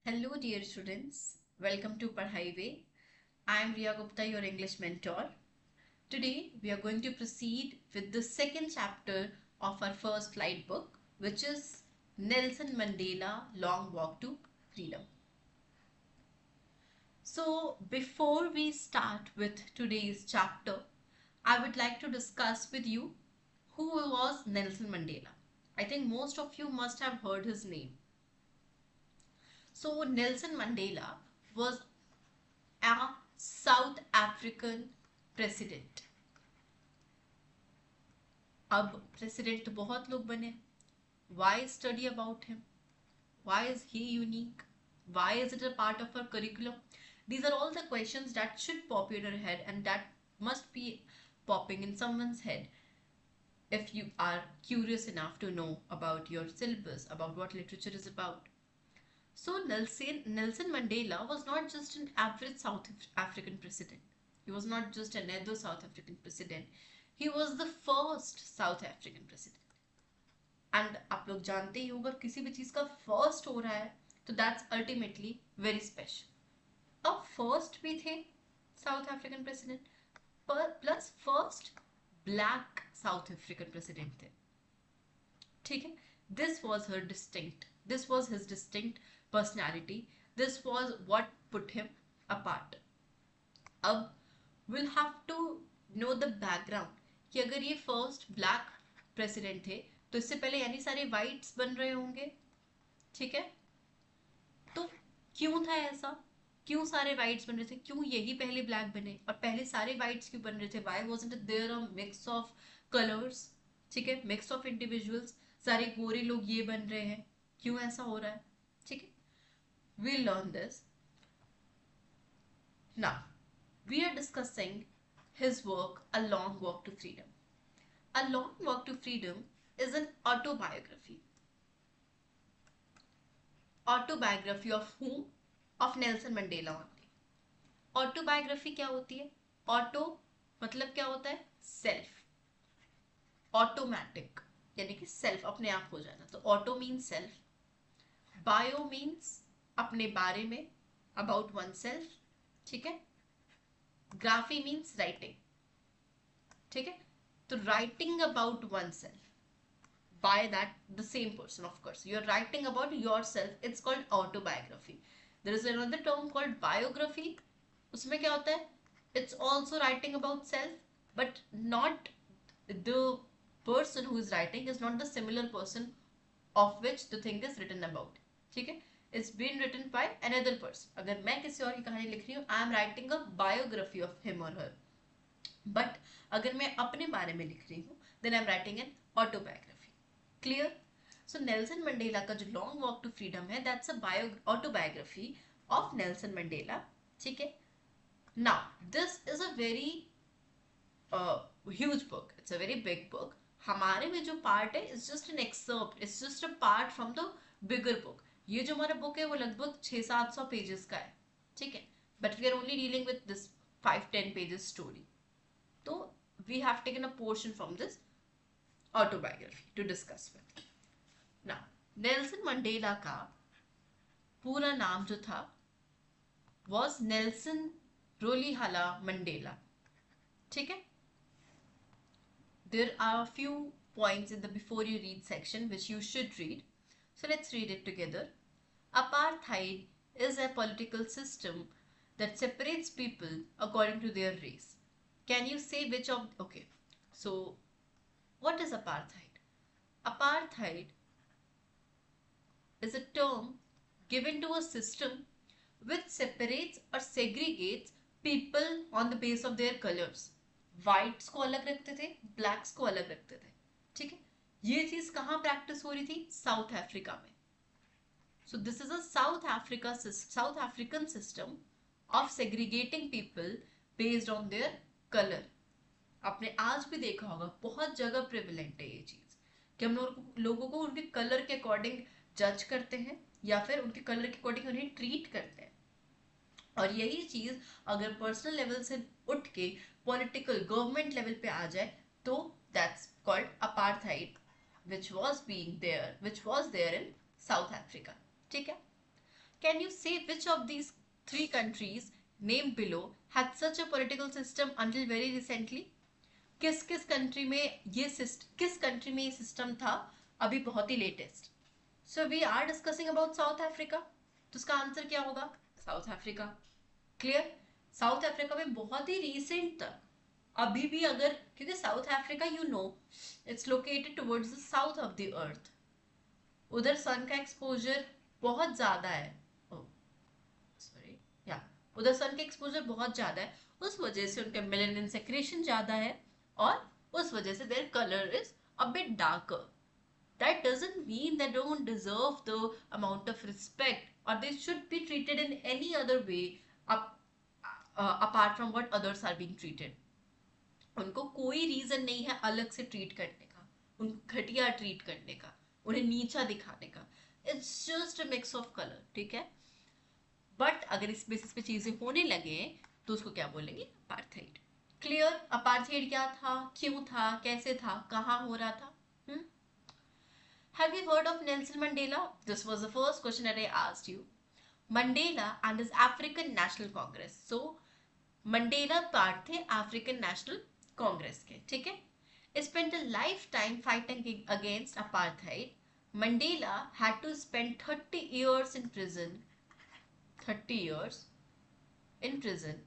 Hello, dear students. Welcome to Padhai Way. I am Riya Gupta, your English mentor. Today, we are going to proceed with the second chapter of our first flight book, which is Nelson Mandela Long Walk to Freedom. So, before we start with today's chapter, I would like to discuss with you who was Nelson Mandela. I think most of you must have heard his name. So, Nelson Mandela was a South African president. अब president तो बहुत लोग बने. Why study about him? Why is he unique? Why is it a part of our curriculum? These are all the questions that should pop in your head and that must be popping in someone's head if you are curious enough to know about your syllabus, about what literature is about. So Nelson Mandela was not just an average South African president. He was not just another South African president. He was the first South African president. And आप लोग जानते ही होगा किसी भी चीज का first हो रहा है तो दैट्स अल्टीमेटली वेरी स्पेशल. अब फर्स्ट भी थे south African president plus first black south African president थे. ठीक है. This was his distinct personality. This was what put him apart. अब we'll have to know the background कि अगर ये फर्स्ट ब्लैक प्रेसिडेंट थे तो इससे पहले यानी सारे वाइट्स बन रहे होंगे. ठीक है. तो क्यों था ऐसा? क्यों सारे वाइट्स बन रहे थे? क्यों यही पहले ब्लैक बने और पहले सारे वाइट्स क्यों बन रहे थे? Why wasn't there a mix of colours? ठीक है. Mix of individuals. सारे गोरे लोग ये बन रहे हैं. क्यों ऐसा हो रहा है? ठीक है. we'll learn this. Now, we are discussing his work, A Long Walk to Freedom. A Long Walk to Freedom is an autobiography. Autobiography of whom? Of Nelson Mandela only. Autobiography क्या होती है? Auto मतलब क्या होता है? Self. Automatic यानी कि self अपने आप हो जाना. तो auto means self. Bio means अपने बारे में, about oneself. ठीक है. Graphy means writing. ठीक है. तो writing about one self by that the same person, of course you're writing about yourself, it's called autobiography. There is another term called biography. उसमें क्या होता है? It's also writing about self but not the person who is writing is not the similar person of which the thing is written about. ठीक है. It's been written by another person. अगर मैं किसी और की कहानी लिख रही हूँ, I am writing a biography of him or her. But अगर मैं अपने बारे में लिख रही हूँ then I am writing an autobiography. Clear? So Nelson Mandela का जो लॉन्ग वॉक टू फ्रीडम है that's a autobiography of Nelson Mandela. ठीक है. Now this is a very huge book. It's a very big book. हमारे में जो part है it's just an excerpt, it's just a part from the bigger book. ये जो हमारा book है वो लगभग 600-700 पेजेस का है. ठीक है. But we are only dealing with this 5-10 pages story. तो we have taken a portion from this autobiography to discuss with. Now, Nelson Mandela का पूरा नाम जो था was नेल्सन रोलीहाला मंडेला. ठीक है. There are a few points in the before you read section which you should read. So let's read it together. Apartheid is a political system that separates people according to their race. Can you say which of... Okay. So what is apartheid? Apartheid is a term given to a system which separates or segregates people on the base of their colors. Whites को अलग रखते थे, blacks को अलग रखते थे. ठीक है. ये चीज कहाँ प्रैक्टिस हो रही थी? साउथ अफ्रीका में. So this is a South African system of segregating people based on their color. आपने आज भी देखा होगा बहुत जगह प्रिविलेंट है ये चीज कि हम लोगों को उनके कलर के अकॉर्डिंग जज करते हैं या फिर उनके कलर के अकॉर्डिंग उन्हें ट्रीट करते हैं. और यही चीज अगर पर्सनल लेवल से उठ के पॉलिटिकल गवर्नमेंट लेवल पे आ जाए तो that's called apartheid which was there in South Africa. ठीक है. Can you say which of these three countries named below had such a political system until very recently? किस किस कंट्री में ये किस कंट्री में ये सिस्टम था अभी बहुत ही latest? So we are discussing about South Africa, तो उसका आंसर क्या होगा? South Africa. Clear? South Africa में बहुत ही रिसेंट तक अभी भी अगर, क्योंकि South Africa you know it's located towards the south of the earth, उधर सन का एक्सपोजर बहुत ज्यादा है, सॉरी या उधर सन का एक्सपोजर बहुत ज्यादा है, उस वजह से उनका मेलानिन सेक्रेशन ज्यादा है और उस वजह से their colour is a bit darker. That doesn't mean they don't deserve the amount of respect or they should be treated in any other way apart from what others are being treated. उनको कोई reason नहीं है अलग से treat करने का, उनको घटिया ट्रीट करने का, उन्हें नीचा दिखाने का. It's just a mix of colour. ठीक है, बट अगर इस बेसिस पे चीजें होने लगे तो उसको क्या बोलेंगे? अपार्थाइड. क्लियर? अपार्थाइड क्या था, क्यों था, कैसे था, कहाँ हो रहा था? Have you heard of Nelson Mandela? This was the first question that I asked you. Mandela and his African National Congress. So Mandela part थे African National Congress के. ठीक है? Spent a lifetime fighting against apartheid. Mandela had to spend 30 years in prison. 30 years in prison.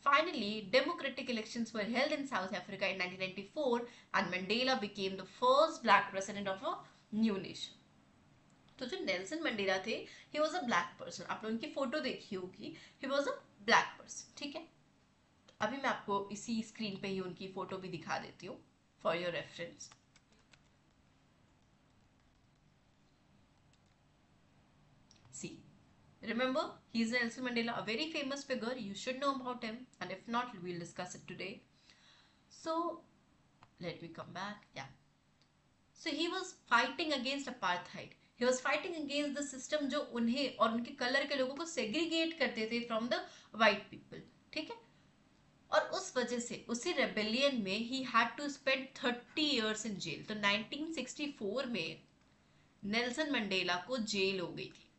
Finally, democratic elections were held in South Africa in 1994 and Mandela became the first black president of a new nation. तो जो Nelson Mandela थे, he was a black person. आपने उनकी photo देखी होगी, he was a black person. ठीक है, अभी मैं आपको इसी स्क्रीन पे ही उनकी फोटो भी दिखा देती हूँ for your reference. See, remember, he is Nelson Mandela, a very famous figure. You should know about him, and if not, we'll discuss it today. So let me come back. Yeah. So he was fighting against apartheid. He was fighting against the system जो उन्हें और उनके colour के लोगों को segregate करते थे from the white people. ठीक है, और उस वजह से उसी रेबेलियन में ही had to spend 30 years in jail. तो 1964 में नेल्सन मंडेला को जेल हो गई थी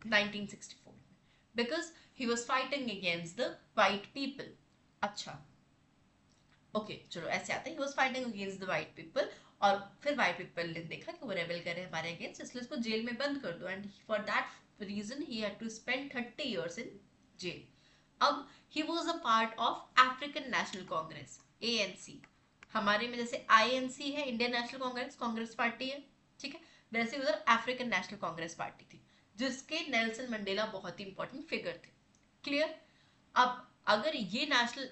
1964 में, because he was fighting against the white people. अच्छा, ओके चलो ऐसे आता है. He was fighting against the white people और फिर वाइट पीपल ने देखा कि वो रेबेल कर रहे हैं हमारे अगेंस्ट, इसलिए उसको जेल में बंद कर दो. And for that reason he had to spend 30 years in jail. अब he was a part of African National Congress, ANC. हमारे में जैसे INC है, Indian National Congress, Congress party है. ठीक है, वैसे उधर अफ्रीकन नेशनल कांग्रेस पार्टी थी जिसके नेल्सन मंडेला बहुत ही इंपॉर्टेंट फिगर थे. क्लियर? अब अगर ये नेशनल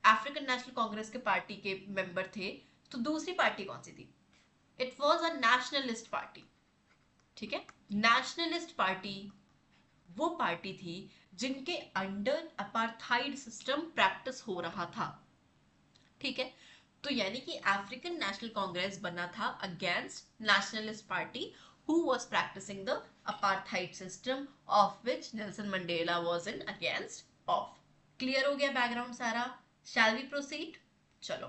अफ्रीकन नेशनल कांग्रेस के पार्टी के मेंबर थे, तो दूसरी पार्टी कौन सी थी? It was a nationalist party. ठीक है, नेशनलिस्ट पार्टी वो पार्टी थी जिनके अंडर अपार्थाइड सिस्टम प्रैक्टिस हो रहा था. ठीक है, तो यानी कि अफ्रीकन नेशनल कांग्रेस बना था against nationalist party who was practising the apartheid system of which Nelson Mandela was in against of. Clear हो गया बैकग्राउंड सारा? Shall we proceed? चलो.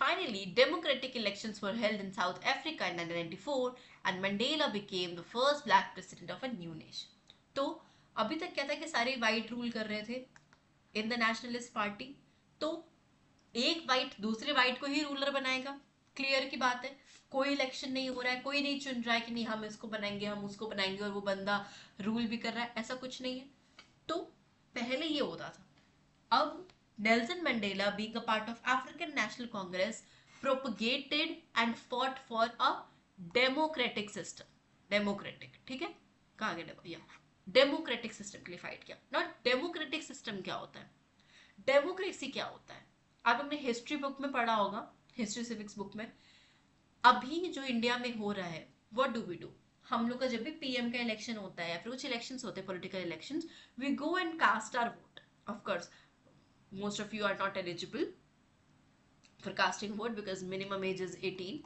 Finally, democratic elections were held in South Africa in 1994 and Mandela became the first black president of a new nation. तो अभी तक क्या था कि सारे वाइट रूल कर रहे थे इन द नेशनलिस्ट पार्टी, तो एक वाइट दूसरे वाइट को ही रूलर बनाएगा. क्लियर की बात है, कोई इलेक्शन नहीं हो रहा है, कोई नहीं चुन रहा है कि नहीं हम इसको बनाएंगे, हम उसको बनाएंगे और वो बंदा रूल भी कर रहा है, ऐसा कुछ नहीं है. तो पहले ये होता था. अब Nelson Mandela, being a part of African National Congress, propagated and fought for a democratic system. Democratic, ठीक है, कहाँ गया? डेमोक्रेटिक सिस्टम के लिए फाइट किया. नॉट डेमोक्रेटिक सिस्टम क्या होता है, डेमोक्रेसी क्या होता है, आप अपने हिस्ट्री बुक में पढ़ा होगा, हिस्ट्री सिविक्स बुक में. अभी जो इंडिया में हो रहा है, व्हाट डू वी डू? हम लोग का जब भी PM का इलेक्शन होता है या फिर कुछ इलेक्शंस होते हैं, political elections, we go and cast our vote. Of course most of you are not eligible for casting vote because minimum age is 18,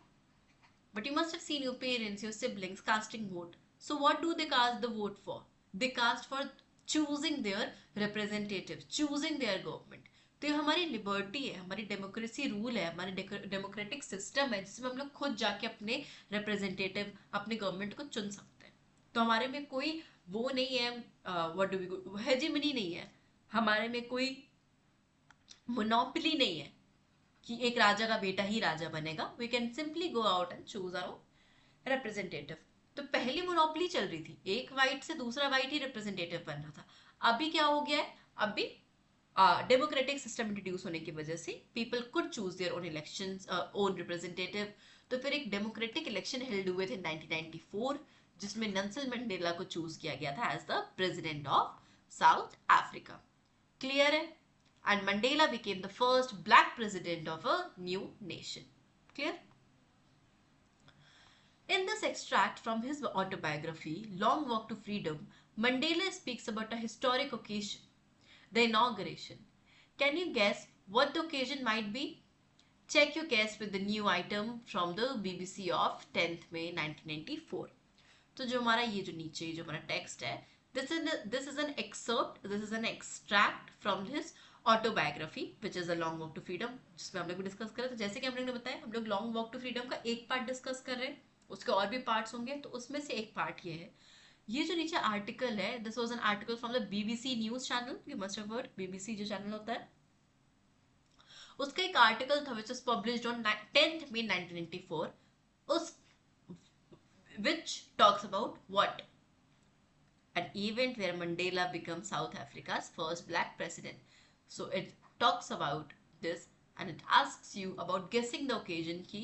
but you must have seen your parents, your siblings casting vote. So what do they cast the vote for? They cast for choosing their representative, choosing their government. तो ये हमारी liberty है, हमारी democracy rule है, हमारी democratic system है जिसमें हम लोग खुद जाके अपने रिप्रेजेंटेटिव, अपने गवर्नमेंट को चुन सकते हैं। तो हमारे में कोई वो नहीं है, व्हाट डू वी, हेजिमनी नहीं है, हमारे में कोई मोनोपोली नहीं है कि एक राजा का बेटा ही राजा बनेगा। We can simply go out and choose our representative. तो पहली मोनोपोली चल रही थी, एक वाइट से दूसरा वाइट ही रिप्रेजेंटेटिव बन रहा था। अभी क्या हो गया है, अभी डेमोक्रेटिक सिस्टम इंट्रोड्यूस होने की वजह से people could choose their own elections, own representative. तो फिर एक डेमोक्रेटिक इलेक्शन हेल्ड हुए थे 1994, जिसमें नेल्सन मंडेला को चूज किया गया था as the president of South Africa. Clear है? And Mandela became the first black president of a new nation. Clear? In this extract from his autobiography, Long Walk to Freedom, Mandela speaks about a historic occasion, the inauguration. Can you guess what the occasion might be? Check your guess with the new item from the BBC of 10th May 1994. तो जो हमारा ये जो नीचे जो हमारा text है, this is an excerpt, this is an extract from his autobiography which is a long walk to freedom, जिसमें हम लोग डिस्कस कर रहे थे। जैसे कि हम लोग ने बताया, हम लोग लॉन्ग वॉक टू फ्रीडम का एक पार्ट डिस्कस कर रहे हैं, उसके और भी पार्ट्स होंगे, तो उसमें से एक पार्ट ये है। ये जो नीचे आर्टिकल है, this was an article from the BBC news channel, you must have heard BBC जो चैनल होता है, उसका एक आर्टिकल था which is published on 10th May 1994, उस which talks about what? An event where Mandela becomes South Africa's first black president. So it talks about this and it asks you about guessing the occasion ki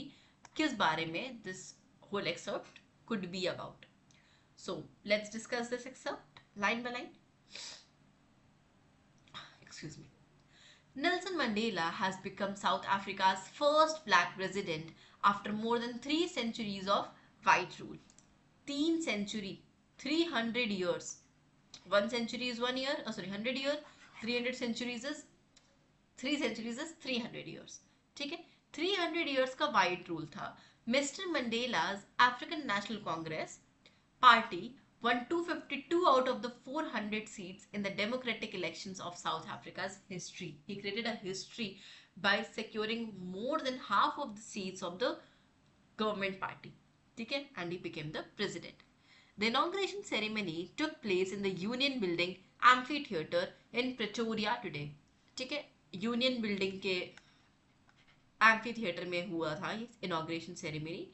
kis bare mein this whole excerpt could be about. So let's discuss this excerpt line by line. Excuse me. Nelson Mandela has become South Africa's first black president after more than 3 centuries of white rule. 3 century, 300 years. 1 century is 1 year, 100 year. 300 centuries is 3 centuries is 300 years. ठीक है, 300 years का white rule था. Mister Mandela's African National Congress party won 252 out of the 400 seats in the democratic elections of South Africa's history. He created a history by securing more than half of the seats of the government party. ठीक है, and he became the president. The inauguration ceremony took place in the Union Building Amphitheatre in Pretoria today. ठीक है, union building के amphitheatre में हुआ था ये inauguration ceremony.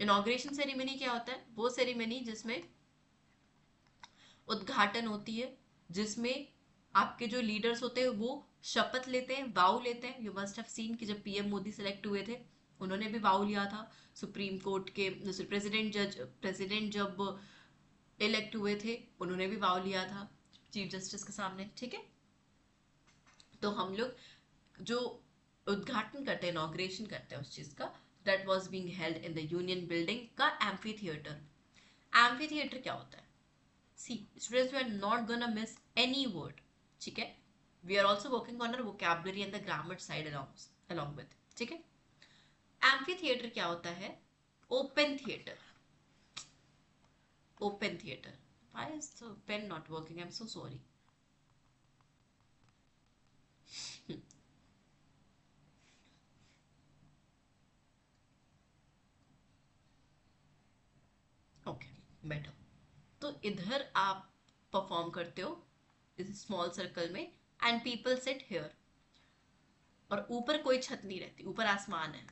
Inauguration ceremony क्या होता है? वो सेरेमनी जिसमें उद्घाटन होती है, जिसमें आपके जो लीडर्स होते हैं वो शपथ लेते हैं, वाव लेते हैं. यू मस्ट हैव सीन कि जब पीएम मोदी सिलेक्ट हुए थे, उन्होंने भी वाव लिया था. सुप्रीम कोर्ट के प्रेसिडेंट जब इलेक्ट हुए थे, उन्होंने भी वाव लिया था चीफ जस्टिस के सामने. ठीक है, तो हम लोग जो उद्घाटन करते हैं, इनॉग्रेशन करते हैं उस चीज का, that was being held in the union building का एम्फीथिएटर. एम्फीथिएटर क्या होता है? See students, we are not gonna miss any word. ठीक है, we are also working on our vocabulary and the grammar side along with. ठीक है, amphitheatre क्या होता है? Open theatre. Open theatre. Why is the pen not working? I am so sorry. Okay, better. तो इधर आप परफॉर्म करते हो इस स्मॉल सर्कल में एंड पीपल सिट हियर, और ऊपर कोई छत नहीं रहती, ऊपर आसमान है.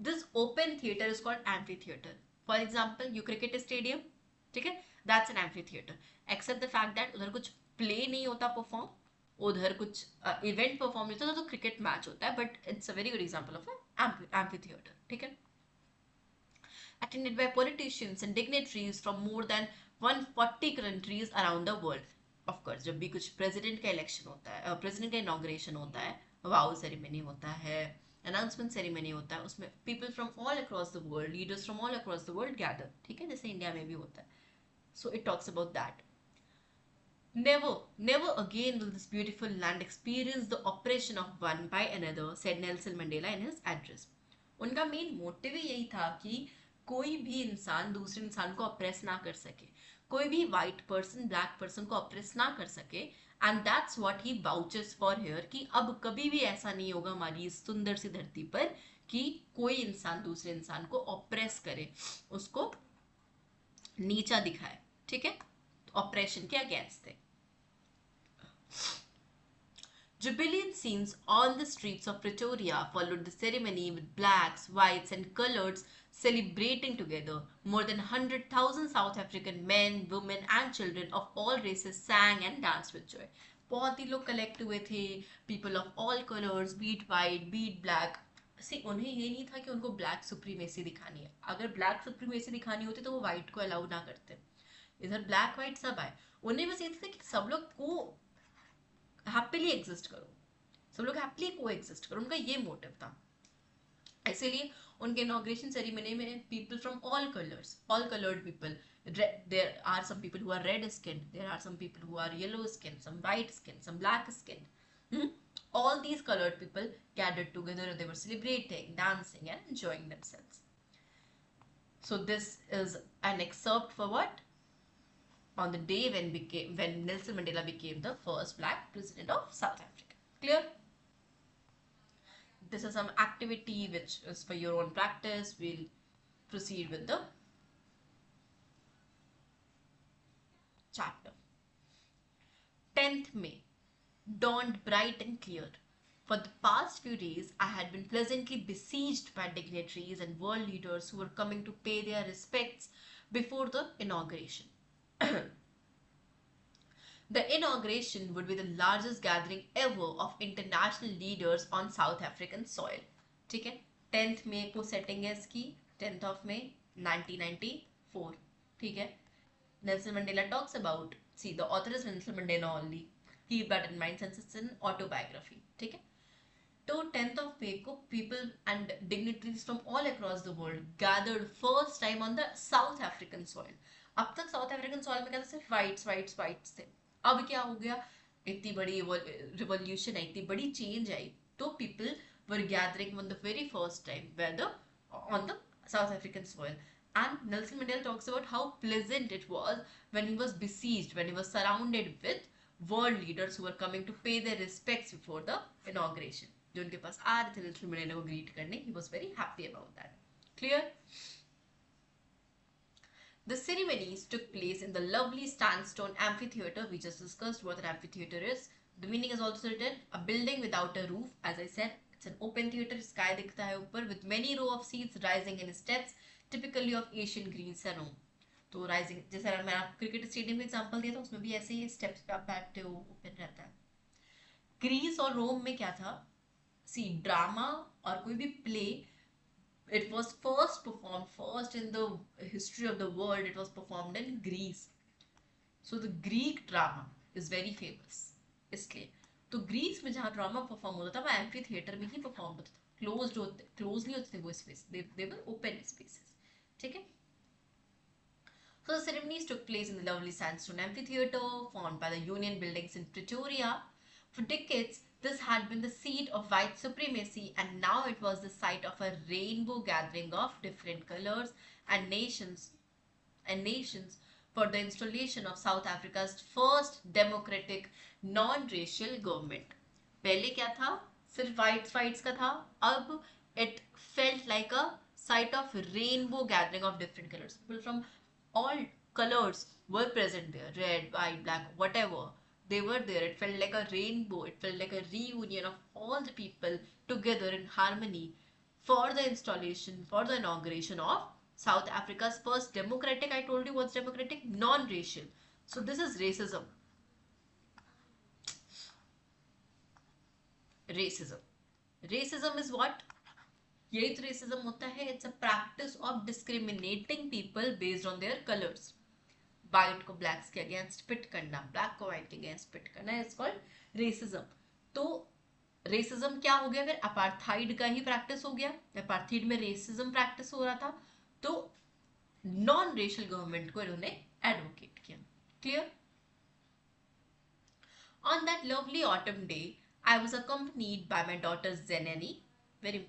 This open theatre is called amphitheatre. For example, you cricket stadium, ठीक है, that's an amphitheatre. Except the fact that उधर कुछ प्ले नहीं होता परफॉर्म, उधर कुछ इवेंट परफॉर्म नहीं होता, तो क्रिकेट मैच होता है, but it's a very good example of amphi theatre. ठीक है, attended by politicians and dignitaries from more than 140 countries around the world. Of course, जब भी कुछ प्रेसिडेंट का इलेक्शन होता है, प्रेसिडेंट का इनॉग्रेशन होता है, वाव सेरेमनी होता है, अनाउंसमेंट सेरेमनी होता है, उसमें people from all across the world, leaders from all across the world gather. ठीक है, जैसे इंडिया में भी होता है. So it talks about that. Never again will this beautiful land experience the oppression of one by another, said Nelson Mandela in his address. उनका main motive ही यही था कि कोई भी इंसान दूसरे इंसान को अप्रेस ना कर सके, कोई भी वाइट पर्सन ब्लैक पर्सन को अप्रेस ना कर सके, and that's what he vouches for here कि अब कभी भी ऐसा नहीं होगा हमारी इस सुंदर सी धरती पर कि कोई इंसान दूसरे इंसान को ऑप्रेस करे, उसको नीचा दिखाए, ठीक है, ऑपरेशन के अगेंस्ट थे। Jubilant scenes on the streets of Pretoria followed the ceremony with blacks, whites, and coloreds celebrating together. More than 100,000 South African men, women, and children of all races sang and danced with joy. बहुत ही लोग collect हुए थे, people of all colours, be it white, be it black. See उन्हें ये नहीं था कि उनको ब्लैक सुप्रीमेसी दिखानी है, अगर ब्लैक सुप्रीमेसी दिखानी होती तो वो व्हाइट को अलाउ ना करते। इधर ब्लैक व्हाइट सब आए, उन्हें बस ये था कि सब लोग को हैप्पीली एग्जिस्ट करो, सब लोग हैप्पीली को एग्जिस्ट करो, उनका ये मोटिव था। इसीलिए उनके इनॉग्रेशन सेरेमनी में people from all colours, all coloured people, there are some people who are red skinned, there are some people who are yellow skinned, some white skinned, some black skinned, all these colored people gathered together and they were celebrating, dancing and enjoying themselves. So this is an excerpt for what, on the day when Nelson Mandela became the first black president of South Africa. Clear? This is some activity which is for your own practice. We'll proceed with the chapter. 10th May dawned bright and clear. For the past few days, I had been pleasantly besieged by dignitaries and world leaders who were coming to pay their respects before the inauguration. The inauguration would be the largest gathering ever of international leaders on South African soil. ठीक है, 10th May को setting है इसकी, 10th of May 1994. ठीक है, Nelson Mandela talks about, see the author is Nelson Mandela only, keep that in mind since it's an autobiography. ठीक है, तो 10th of May को people and dignitaries from all across the world gathered first time on the South African soil. अब तक South African soil में क्या था, सिर्फ whites थे। अब क्या हो गया, इतनी बड़ी रिवॉल्यूशन आई, इतनी बड़ी चेंज आई, तो people were gathering on the very first time whether on the South African soil. And Nelson Mandela talks about how pleasant it was when he was besieged, when he was surrounded with world leaders who were coming to pay their respects before the inauguration. जो उनके पास आ रहे थे Nelson Mandela को greet करने, he was very happy about that. Clear? The ceremonies took place in the lovely sandstone amphitheater. We just discussed what an amphitheater is. The meaning is also written, a building without a roof. As I said, it's an open theater, sky दिखता है ऊपर, with many row of seats rising in steps, typically of Asian green stone. तो rising, जैसे मैं आपको cricket stadium का example दिया था, उसमें भी ऐसे ही स्टेप्स पे आप बैठते हो, ओपन रहता है। ग्रीस और रोम में क्या था, सी ड्रामा और कोई भी play, it was first in the history of the world, it was performed in Greece. So the Greek drama is very famous. इसलिए तो ग्रीस में जहाँ ड्रामा परफॉर्म होता था वो एम्फी थिएटर में ही परफॉर्म होता था, क्लोज नहीं होते थे वो space, they were open spaces. ठीक है, so the ceremonies took place in the lovely sandstone amphitheater formed by the Union buildings in Pretoria. For decades, this had been the seat of white supremacy, and now it was the site of a rainbow gathering of different colors and nations for the installation of South Africa's first democratic non-racial government. पहले क्या था, सिर्फ whites का था, अब it felt like a site of rainbow gathering of different colors. People from all colors were present there, red, white, black, whatever. They were there. It felt like a rainbow. It felt like a reunion of all the people together in harmony for the installation, for the inauguration of South Africa's first democratic, I told you what's democratic, non-racial. So this is racism. Racism is what? यही तो racism होता है. It's a practice of discriminating people based on their colors. White को blacks के against पिट करना, black को white के against पिट करना, इज कॉल्ड रेसिज्म. तो रेसिज्म क्या हो गया, फिर अपार्थाइड का ही प्रैक्टिस हो गया. अपार्थाइड में रेसिज्म प्रैक्टिस हो रहा था, तो नॉन रेशियल गवर्नमेंट को इन्होंने एडवोकेट किया. Clear? On that lovely autumn day, I was accompanied by my daughter Zeneni. Very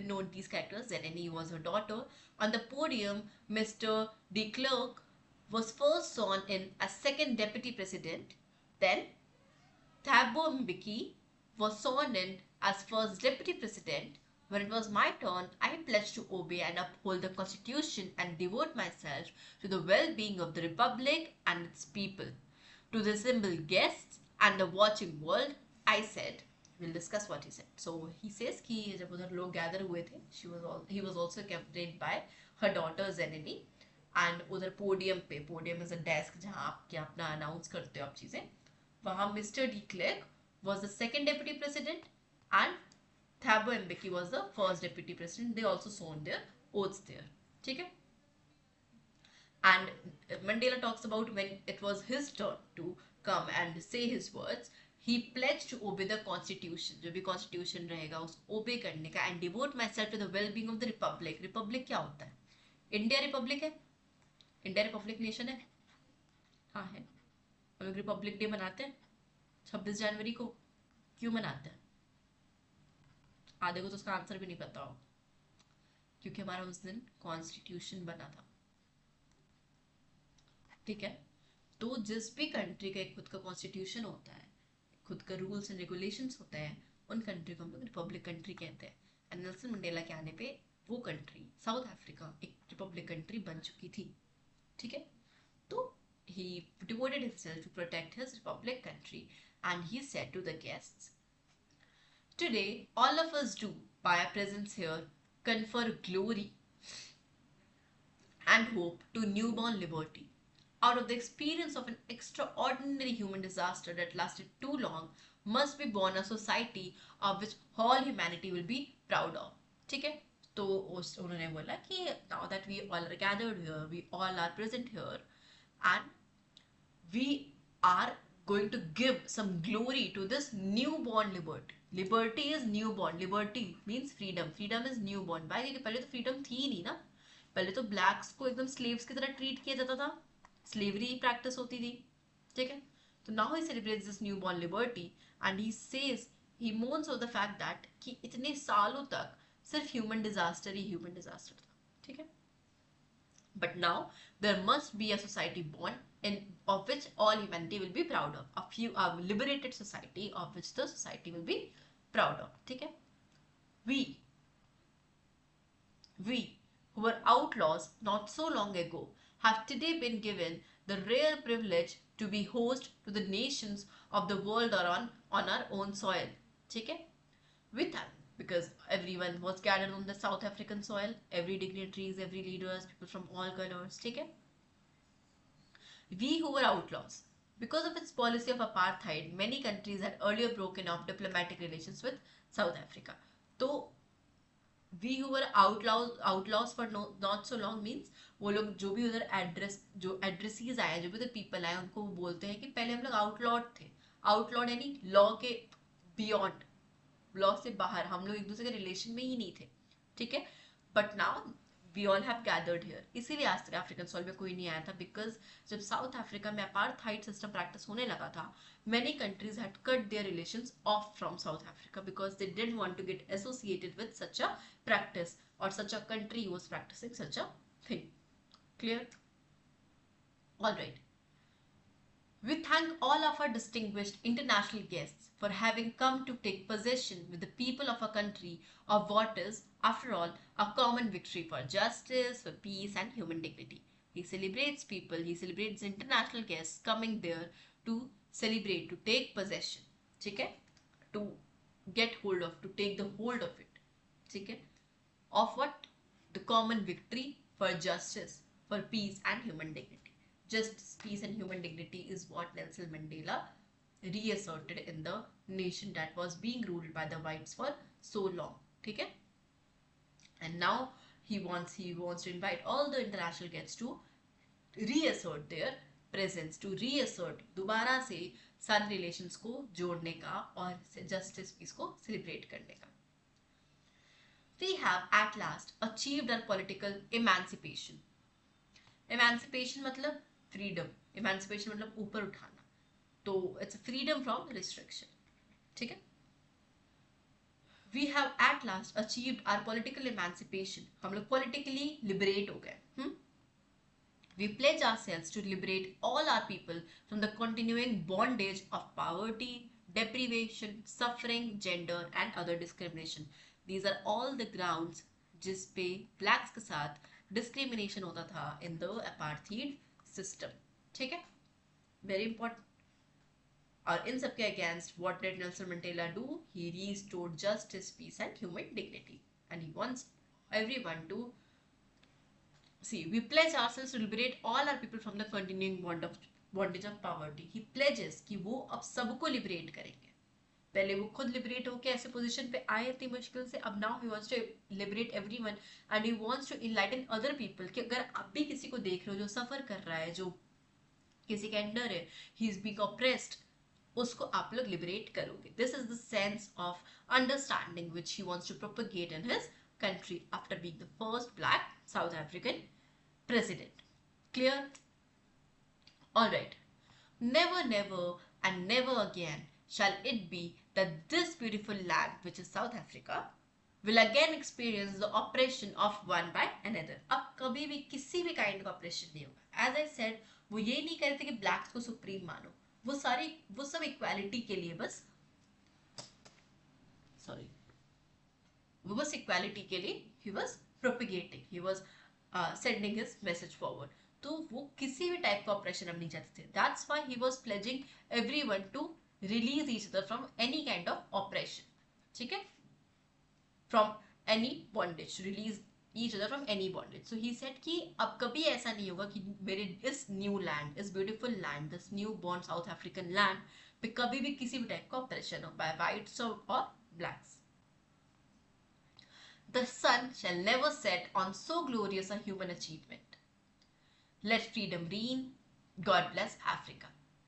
known these characters. Zeneni was her daughter. On the podium, Mr. de Klerk was first sworn in as second deputy president. Then Thabo Mbeki was sworn in as first deputy president. When it was my turn, I pledged to obey and uphold the constitution and devote myself to the well-being of the republic and its people. To the assembled guests and the watching world, I said, we'll discuss what he said. So he says कि जब उधर लोग gather हुए थे, he was also accompanied by her daughter Zenini, and उधर podium is a desk जहाँ आप क्या अपना announce करते हो आप चीजें, वहाँ Mr. de Klerk was the second deputy president and Thabo Mbeki was the first deputy president. They also sworn their oaths there. ठीक है? And Mandela talks about when it was his turn to come and say his words, he pledged to obey the constitution. जो भी constitution रहेगा उस obey करने का and devote myself to the well-being of the republic. Republic क्या होता है? India Republic है? इंडिया रिपब्लिक नेशन है? हाँ है. हम लोग रिपब्लिक डे मनाते हैं 26 जनवरी को. क्यों मनाते हैं? आधे को तो उसका आंसर भी नहीं पता हो, क्योंकि हमारा उस दिन कॉन्स्टिट्यूशन बना था. ठीक है, तो जिस भी कंट्री का एक खुद का कॉन्स्टिट्यूशन होता है, खुद का रूल्स एंड रेगुलेशंस होते हैं, उन कंट्री को हम लोग रिपब्लिक कंट्री कहते हैं. एंड नेल्सन मंडेला के आने पे वो कंट्री साउथ अफ्रीका एक रिपब्लिक कंट्री बन चुकी थी. ठीक है, तो he devoted himself to protect his republic country, and he said to the guests, today all of us do by our presence here confer glory and hope to newborn liberty. Out of the experience of an extraordinary human disaster that lasted too long must be born a society of which all humanity will be proud of. ठीक है, तो उन्होंने बोला कि now that we all are gathered here, we all are present here, and we are going to give some glory to this newborn liberty. Liberty is newborn. Liberty means freedom. Freedom is newborn. भाई क्योंकि पहले तो freedom थी ही नहीं ना. पहले तो blacks को एकदम slaves की तरह treat किया जाता था. Slavery practice होती थी. ठीक है, तो now he celebrates this newborn liberty and he says, he mourns over the fact that कि इतने सालों तक सिर्फ human disaster ही human disaster था. ठीक है, but now there must be a society born in of which all humanity will be proud of. A liberated society of which the society will be proud of. ठीक है, we who were outlaws not so long ago have today been given the rare privilege to be host to the nations of the world or on our own soil. ठीक है, we thank because everyone was gathered on the South African soil, every dignitaries, every leaders, people from all colors. ठीक है, we who were outlaws. Because of its policy of apartheid, many countries had earlier broken off diplomatic relations with South Africa. तो we who were outlaws for not so long means वो लोग जो भी उधर जो addressees आए, जो भी उधर पीपल आए, उनको वो बोलते हैं कि पहले हम लोग आउटलॉड थे. आउटलॉड यानी लॉ के बियॉन्ड, लॉ से बाहर, हम लोग एक दूसरे के रिलेशन में ही नहीं थे. ठीक है, but now we all have gathered here. इसीलिए आज तक अफ्रीकन सॉइल में कोई नहीं आया था, बिकॉज जब साउथ अफ्रीका में अपार्थाइड सिस्टम प्रैक्टिस होने लगा था, many countries had cut their relations off from South Africa because they didn't want to get associated with such a practice, or such a country was practicing such a thing. Clear? All right. We thank all of our distinguished international guests for having come to take possession with the people of our country of what is, after all, a common victory for justice, for peace and human dignity. He celebrates people, he celebrates international guests coming there to celebrate, to take possession. ठीक है, to get hold of, to take the hold of it. ठीक है, of what? The common victory for justice, for peace and human dignity. Justice, peace and human dignity is what Nelson Mandela reasserted in the nation that was being ruled by the whites for so long. ठीक है, and now he wants to invite all the international guests to reassert their presence, to reassert दोबारा से सारे relations को जोड़ने का और justice piece को सेलिब्रेट करने का. We have at last achieved our political emancipation. Emancipation मतलब freedom. Emancipation मतलब ऊपर उठाना. तो it's a freedom from restriction. ठीक है, we have at last achieved our political emancipation. हम लोग politically liberate हो गए. We pledge ourselves to liberate all our people from the continuing bondage of poverty, deprivation, suffering, gender and other discrimination. These are all the grounds जिस पे blacks के साथ discrimination होता था in the apartheid system. ठीक है, very important. और इन सब के against what did Nelson Mandela do? He restored justice, peace and human dignity, and he wants everyone to see. We pledge ourselves to liberate all our people from the continuing bondage of poverty. He pledges कि वो अब सबको liberate करेंगे. पहले वो खुद liberate होके ऐसे पोजीशन पे आए इतनी मुश्किल से, अब now he wants to liberate everyone and he wants to enlighten other people कि अगर आप भी किसी को देख रहे हो जो सफर कर रहा है, जो किसी के अंडर है, ही इज बीइंग ऑप्रेस्ड, उसको आप लोग लिबरेट करोगे. This is the sense of understanding which he wants to propagate in his country after being the first black South African president. Clear? All right. Never, never and never again shall it be that this beautiful land, which is South Africa, will again experience the oppression of one by another. अब कभी भी किसी भी kind का operation नहीं होगा. As I said, वो ये नहीं कहते कि ब्लैक्स को सुप्रीम मानो, वो सब इक्वालिटी के लिए बस वो बस इक्वालिटी के लिए he was propagating, he was sending his message forward. तो वो किसी भी टाइप का ऑपरेशन अब नहीं चाहते थे. That's why he was pledging everyone to release each other from any kind of oppression. ठीक है, from any bondage, release each other from any bondage. So he said कि अब कभी ऐसा नहीं होगा कि मेरे इस न्यू लैंड, इस beautiful land, this new born south African land पे कभी भी किसी भी टाइप का ऑपरेशन हो बाय वाइट्स और blacks. The sun shall never set on so glorious a human achievement. Let freedom reign. God bless Africa.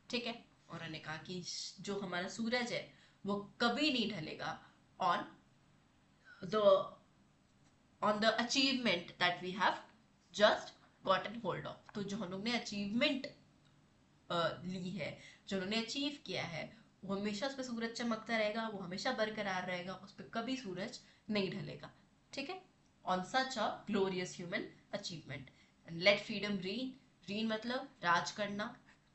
ठीक है, और उन्होंने कहा कि जो हमारा सूरज है वो कभी नहीं ढलेगा on the achievement that we have just gotten hold of. तो जो हम लोग ने अचीवमेंट ली है, जो उन्होंने अचीव किया है, वो हमेशा उस पर सूरज चमकता रहेगा, वो हमेशा बरकरार रहेगा, उस पर कभी सूरज नहीं ढलेगा. ठीक है, on such a glorious human achievement. And let freedom reign मतलब राज करना.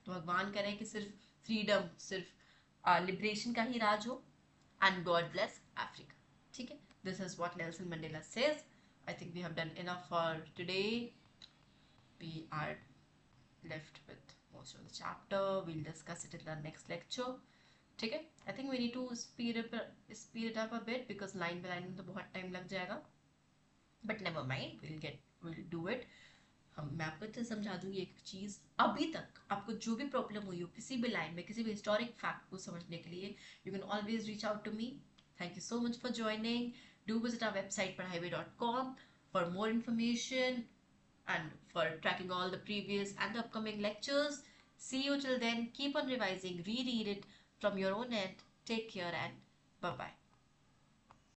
तो भगवान करें कि सिर्फ फ्रीडम, सिर्फ लिबरेशन का ही राज हो. And God bless Africa. ठीक है, this is what Nelson Mandela says. I think we have done enough for today. We are left with most of the chapter. We'll discuss it in the next lecture. ठीक है, I think we need to speed it up a bit because line by line में तो बहुत time लग जाएगा. But never mind, will do it. मैं आपको इतना समझा दूंगी एक चीज़. अभी तक आपको जो भी प्रॉब्लम हुई हो किसी भी लाइन में, किसी भी हिस्टोरिक फैक्ट को समझने के लिए, you can always reach out to me. Thank you so much for joining. Do visit our website padhaiway.com for more information and for tracking all the previous and the upcoming lectures. See you till then. Keep on revising, reread it from your own end. Take care and bye-bye.